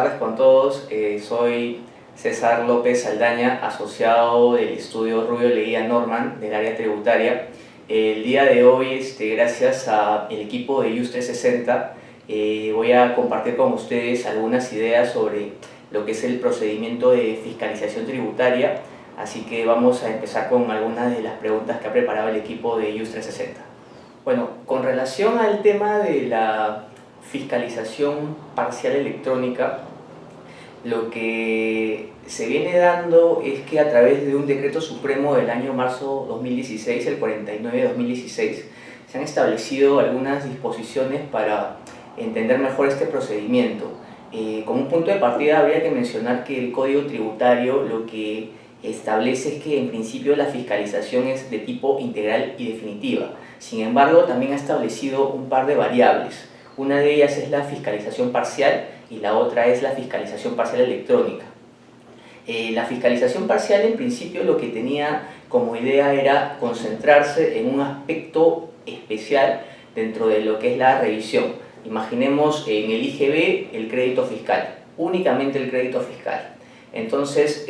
tardes con todos. Soy César López Saldaña, asociado del estudio Rubio Leguía Norman del área tributaria. El día de hoy, gracias al equipo de IUS 360, voy a compartir con ustedes algunas ideas sobre lo que es el procedimiento de fiscalización tributaria. Así que vamos a empezar con algunas de las preguntas que ha preparado el equipo de IUS 360. Bueno, con relación al tema de la fiscalización parcial electrónica, lo que se viene dando es que a través de un decreto supremo del año marzo 2016, el 49/2016, se han establecido algunas disposiciones para entender mejor este procedimiento. Como un punto de partida habría que mencionar que el Código Tributario lo que establece es que en principio la fiscalización es de tipo integral y definitiva. Sin embargo, también ha establecido un par de variables. Una de ellas es la fiscalización parcial y la otra es la fiscalización parcial electrónica. La fiscalización parcial en principio lo que tenía como idea era concentrarse en un aspecto especial dentro de lo que es la revisión. Imaginemos en el IGB el crédito fiscal, únicamente el crédito fiscal. Entonces,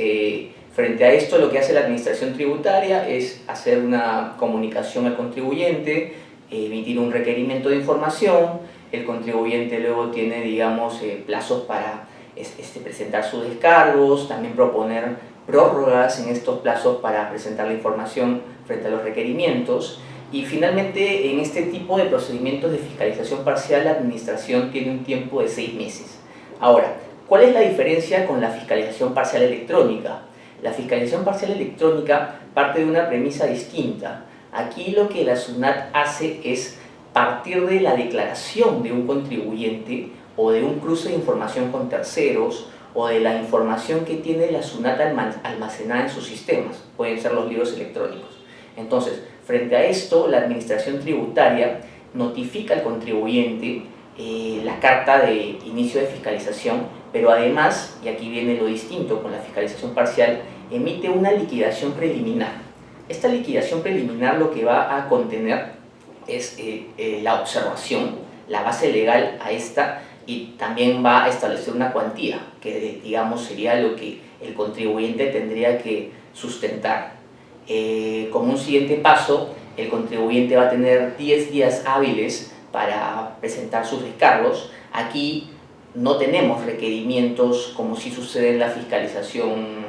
frente a esto, lo que hace la administración tributaria es hacer una comunicación al contribuyente, emitir un requerimiento de información. El contribuyente luego tiene, digamos, plazos para presentar sus descargos, también proponer prórrogas en estos plazos para presentar la información frente a los requerimientos. Y finalmente, en este tipo de procedimientos de fiscalización parcial, la administración tiene un tiempo de 6 meses. Ahora, ¿cuál es la diferencia con la fiscalización parcial electrónica? La fiscalización parcial electrónica parte de una premisa distinta. Aquí lo que la SUNAT hace es partir de la declaración de un contribuyente o de un cruce de información con terceros o de la información que tiene la SUNAT almacenada en sus sistemas, pueden ser los libros electrónicos. Entonces, frente a esto, la administración tributaria notifica al contribuyente la carta de inicio de fiscalización, pero además, y aquí viene lo distinto con la fiscalización parcial, emite una liquidación preliminar. Esta liquidación preliminar lo que va a contener es la observación, la base legal a esta, y también va a establecer una cuantía, que digamos sería lo que el contribuyente tendría que sustentar. Como un siguiente paso, el contribuyente va a tener 10 días hábiles para presentar sus descargos. Aquí no tenemos requerimientos como si sucede en la fiscalización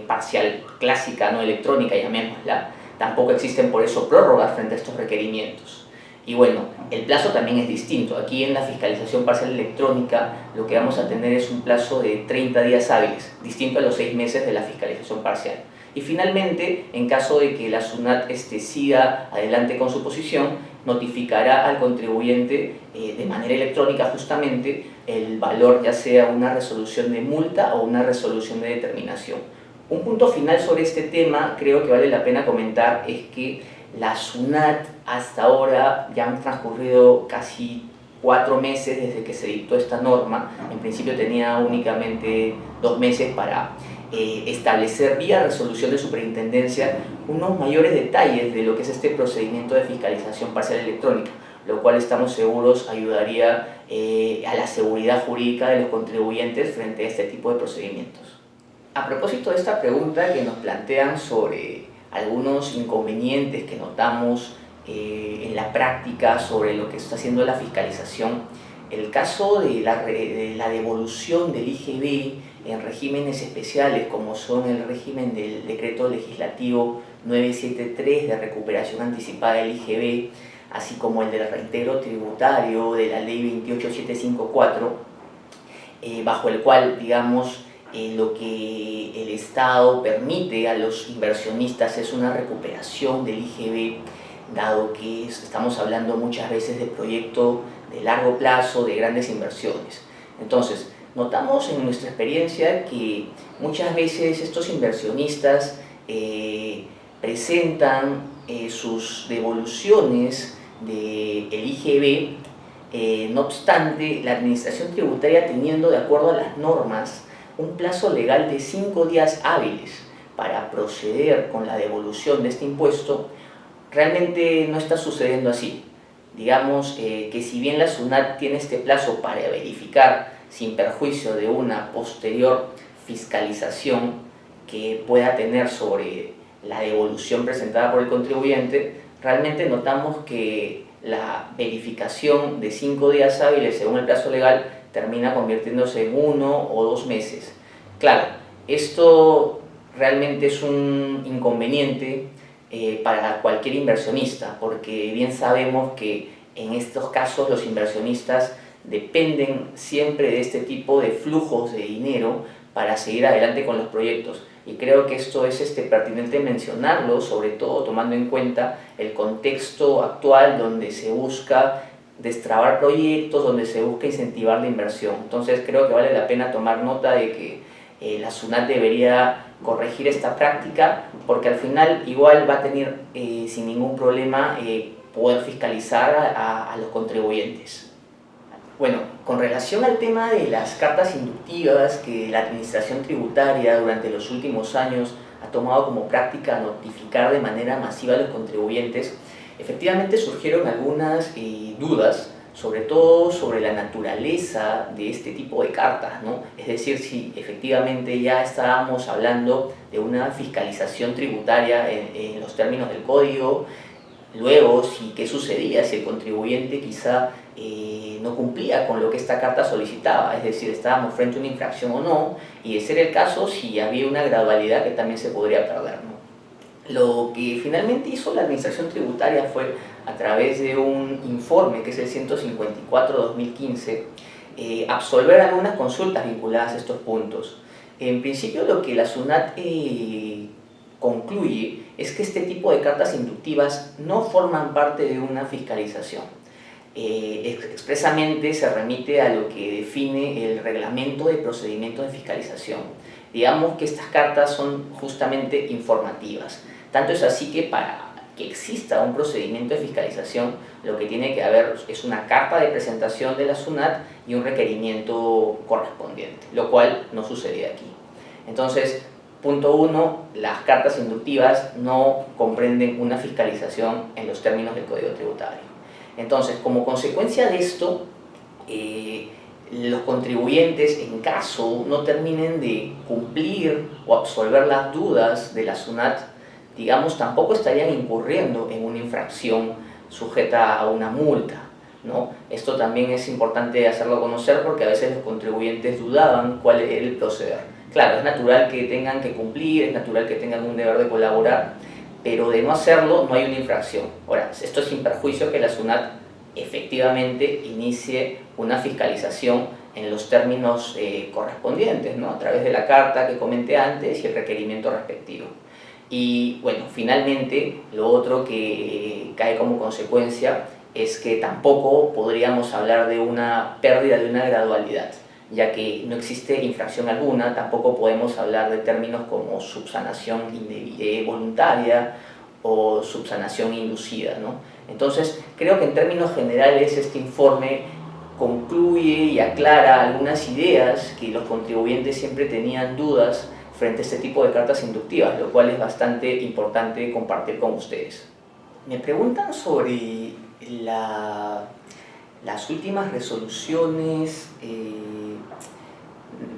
parcial clásica, no electrónica, llamémosla. Tampoco existen por eso prórrogas frente a estos requerimientos. Y bueno, el plazo también es distinto. Aquí en la fiscalización parcial electrónica lo que vamos a tener es un plazo de 30 días hábiles, distinto a los 6 meses de la fiscalización parcial. Y finalmente, en caso de que la SUNAT siga adelante con su posición, notificará al contribuyente de manera electrónica justamente el valor, ya sea una resolución de multa o una resolución de determinación. Un punto final sobre este tema, creo que vale la pena comentar, es que la SUNAT hasta ahora ya han transcurrido casi 4 meses desde que se dictó esta norma. En principio tenía únicamente 2 meses para establecer vía resolución de superintendencia unos mayores detalles de lo que es este procedimiento de fiscalización parcial electrónica, lo cual estamos seguros ayudaría a la seguridad jurídica de los contribuyentes frente a este tipo de procedimientos. A propósito de esta pregunta que nos plantean sobre algunos inconvenientes que notamos en la práctica sobre lo que está haciendo la fiscalización, el caso de la devolución del IGB en regímenes especiales como son el régimen del Decreto Legislativo 973 de recuperación anticipada del IGB, así como el del reintegro tributario de la Ley 28754, bajo el cual, digamos, lo que el Estado permite a los inversionistas es una recuperación del IGB, dado que estamos hablando muchas veces de proyectos de largo plazo, de grandes inversiones. Entonces, notamos en nuestra experiencia que muchas veces estos inversionistas presentan sus devoluciones del IGB, no obstante, la administración tributaria, teniendo de acuerdo a las normas un plazo legal de 5 días hábiles para proceder con la devolución de este impuesto, realmente no está sucediendo así. Digamos que si bien la SUNAT tiene este plazo para verificar sin perjuicio de una posterior fiscalización que pueda tener sobre la devolución presentada por el contribuyente, realmente notamos que la verificación de 5 días hábiles según el plazo legal termina convirtiéndose en 1 o 2 meses. Claro, esto realmente es un inconveniente para cualquier inversionista, porque bien sabemos que en estos casos los inversionistas dependen siempre de este tipo de flujos de dinero para seguir adelante con los proyectos. Y creo que esto es pertinente mencionarlo, sobre todo tomando en cuenta el contexto actual donde se busca destrabar proyectos, donde se busca incentivar la inversión. Entonces creo que vale la pena tomar nota de que la SUNAT debería corregir esta práctica, porque al final igual va a tener sin ningún problema poder fiscalizar a los contribuyentes. Bueno, con relación al tema de las cartas inductivas que la Administración Tributaria durante los últimos años ha tomado como práctica notificar de manera masiva a los contribuyentes, efectivamente surgieron algunas dudas, sobre todo sobre la naturaleza de este tipo de cartas, ¿no? Es decir, si efectivamente ya estábamos hablando de una fiscalización tributaria en los términos del código. Luego, ¿qué sucedía si el contribuyente quizá no cumplía con lo que esta carta solicitaba? Es decir, estábamos frente a una infracción o no, y de ser el caso, si había una gradualidad que también se podría perder, ¿no? Lo que finalmente hizo la Administración Tributaria fue, a través de un informe, que es el 154/2015, absolver algunas consultas vinculadas a estos puntos. En principio, lo que la SUNAT concluye es que este tipo de cartas inductivas no forman parte de una fiscalización. Expresamente se remite a lo que define el reglamento de procedimientos de fiscalización. Digamos que estas cartas son justamente informativas. Tanto es así que para que exista un procedimiento de fiscalización, lo que tiene que haber es una carta de presentación de la SUNAT y un requerimiento correspondiente, lo cual no sucedía aquí. Entonces, punto 1, las cartas inductivas no comprenden una fiscalización en los términos del Código Tributario. Entonces, como consecuencia de esto, los contribuyentes, en caso no terminen de cumplir o absolver las dudas de la SUNAT, digamos, tampoco estarían incurriendo en una infracción sujeta a una multa, ¿no? Esto también es importante hacerlo conocer, porque a veces los contribuyentes dudaban cuál era el proceder. Claro, es natural que tengan que cumplir, es natural que tengan un deber de colaborar, pero de no hacerlo no hay una infracción. Ahora, esto sin perjuicio que la SUNAT efectivamente inicie una fiscalización en los términos correspondientes, ¿no? A través de la carta que comenté antes y el requerimiento respectivo. Y bueno, finalmente, lo otro que cae como consecuencia es que tampoco podríamos hablar de una pérdida de una gradualidad, ya que no existe infracción alguna. Tampoco podemos hablar de términos como subsanación voluntaria o subsanación inducida, ¿no? Entonces, creo que en términos generales este informe concluye y aclara algunas ideas que los contribuyentes siempre tenían dudas frente a este tipo de cartas inductivas, lo cual es bastante importante compartir con ustedes. Me preguntan sobre las últimas resoluciones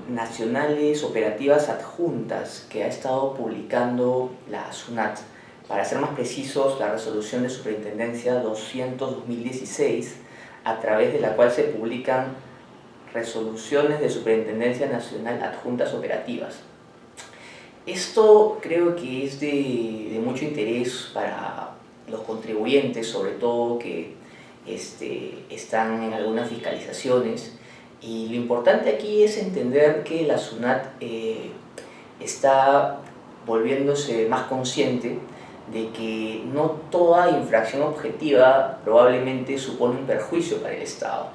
nacionales operativas adjuntas que ha estado publicando la SUNAT. Para ser más precisos, la resolución de superintendencia 200/2016, a través de la cual se publican resoluciones de superintendencia nacional adjuntas operativas. Esto creo que es de mucho interés para los contribuyentes, sobre todo que están en algunas fiscalizaciones, y lo importante aquí es entender que la SUNAT está volviéndose más consciente de que no toda infracción objetiva probablemente supone un perjuicio para el Estado.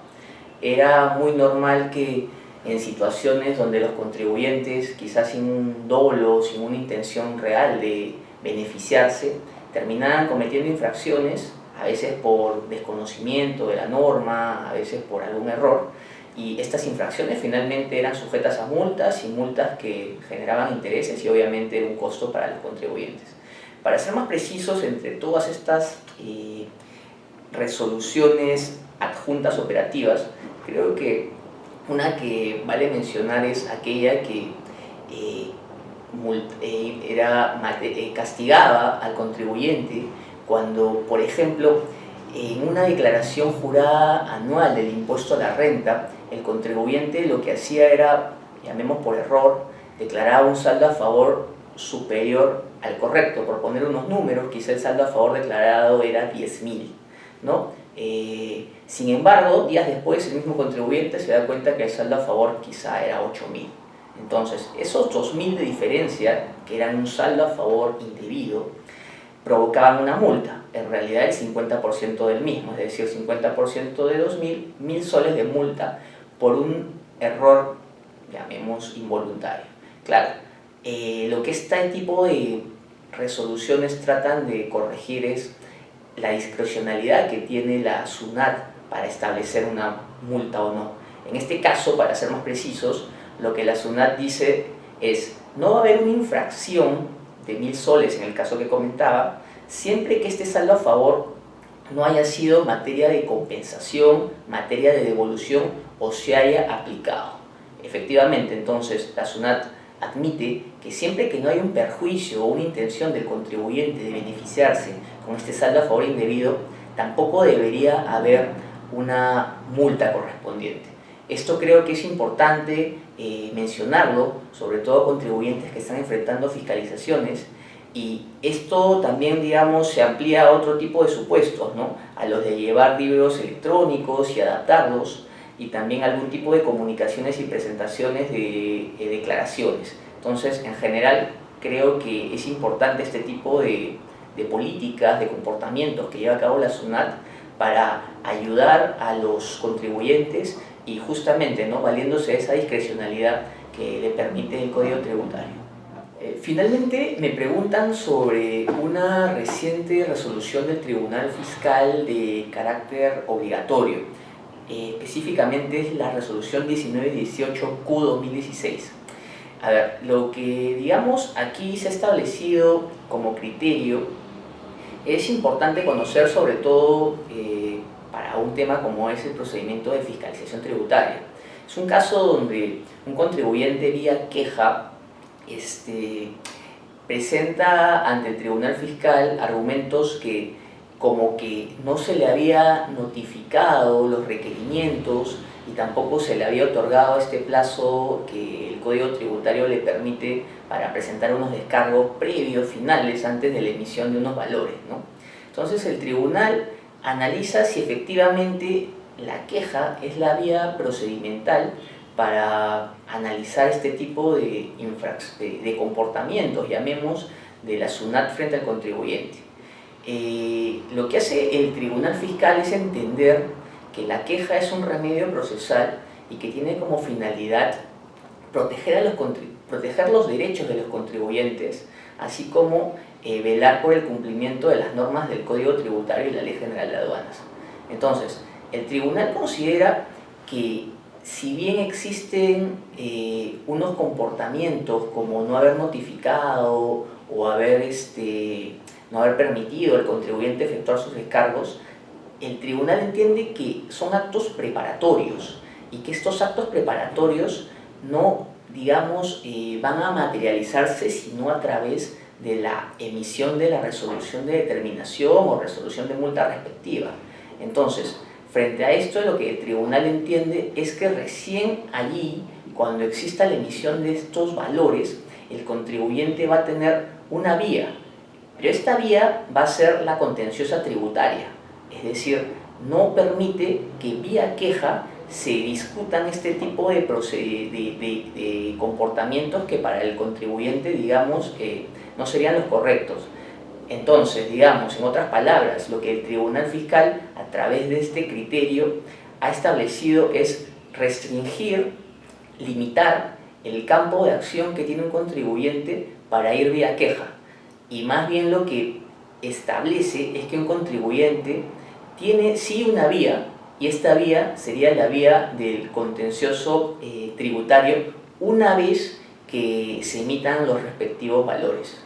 Era muy normal que en situaciones donde los contribuyentes, quizás sin un dolo, sin una intención real de beneficiarse, terminaban cometiendo infracciones, a veces por desconocimiento de la norma, a veces por algún error, y estas infracciones finalmente eran sujetas a multas, y multas que generaban intereses y obviamente era un costo para los contribuyentes. Para ser más precisos, entre todas estas resoluciones adjuntas operativas, creo que Una que vale mencionar es aquella que castigaba al contribuyente cuando, por ejemplo, en una declaración jurada anual del impuesto a la renta, el contribuyente lo que hacía era, llamemos por error, declaraba un saldo a favor superior al correcto. Por poner unos números, quizá el saldo a favor declarado era 10.000, ¿no? Sin embargo, días después el mismo contribuyente se da cuenta que el saldo a favor quizá era 8.000. Entonces, esos 2.000 de diferencia, que eran un saldo a favor indebido, provocaban una multa, en realidad el 50% del mismo, es decir, 50% de 2.000, 1.000 soles de multa por un error, llamemos, involuntario. Claro, lo que este tipo de resoluciones tratan de corregir es la discrecionalidad que tiene la SUNAT para establecer una multa o no. En este caso, para ser más precisos, lo que la SUNAT dice es: no va a haber una infracción de 1.000 soles en el caso que comentaba, siempre que este saldo a favor no haya sido materia de compensación, materia de devolución o se haya aplicado. Efectivamente, entonces, la SUNAT admite que siempre que no hay un perjuicio o una intención del contribuyente de beneficiarse con este saldo a favor indebido, tampoco debería haber una multa correspondiente. Esto creo que es importante mencionarlo, sobre todo a contribuyentes que están enfrentando fiscalizaciones, y esto también, digamos, se amplía a otro tipo de supuestos, ¿no? A los de llevar libros electrónicos y adaptarlos, y también algún tipo de comunicaciones y presentaciones de declaraciones. Entonces, en general, creo que es importante este tipo de políticas, de comportamientos que lleva a cabo la SUNAT para ayudar a los contribuyentes y justamente, ¿no?, valiéndose de esa discrecionalidad que le permite el Código Tributario. Finalmente me preguntan sobre una reciente resolución del Tribunal Fiscal de carácter obligatorio. Específicamente es la resolución 1918-Q-2016. A ver, lo que digamos aquí se ha establecido como criterio es importante conocer, sobre todo para un tema como es el procedimiento de fiscalización tributaria. Es un caso donde un contribuyente vía queja presenta ante el Tribunal Fiscal argumentos que como que no se le había notificado los requerimientos y tampoco se le había otorgado este plazo que el Código Tributario le permite para presentar unos descargos previos, finales, antes de la emisión de unos valores, ¿no? Entonces el tribunal analiza si efectivamente la queja es la vía procedimental para analizar este tipo de comportamientos, llamemos, de la SUNAT frente al contribuyente. Lo que hace el Tribunal Fiscal es entender que la queja es un remedio procesal y que tiene como finalidad proteger los derechos de los contribuyentes, así como velar por el cumplimiento de las normas del Código Tributario y la Ley General de Aduanas. Entonces, el tribunal considera que si bien existen unos comportamientos como no haber notificado o no haber permitido al contribuyente efectuar sus descargos, el tribunal entiende que son actos preparatorios y que estos actos preparatorios no, digamos, van a materializarse sino a través de la emisión de la resolución de determinación o resolución de multa respectiva. Entonces, frente a esto, lo que el tribunal entiende es que recién allí, cuando exista la emisión de estos valores, el contribuyente va a tener una vía, pero esta vía va a ser la contenciosa tributaria, es decir, no permite que vía queja se discutan este tipo de comportamientos que para el contribuyente, digamos, no serían los correctos. Entonces, digamos, en otras palabras, lo que el Tribunal Fiscal, a través de este criterio, ha establecido es restringir, limitar el campo de acción que tiene un contribuyente para ir vía queja. Y más bien lo que establece es que un contribuyente tiene sí una vía, y esta vía sería la vía del contencioso tributario una vez que se emitan los respectivos valores.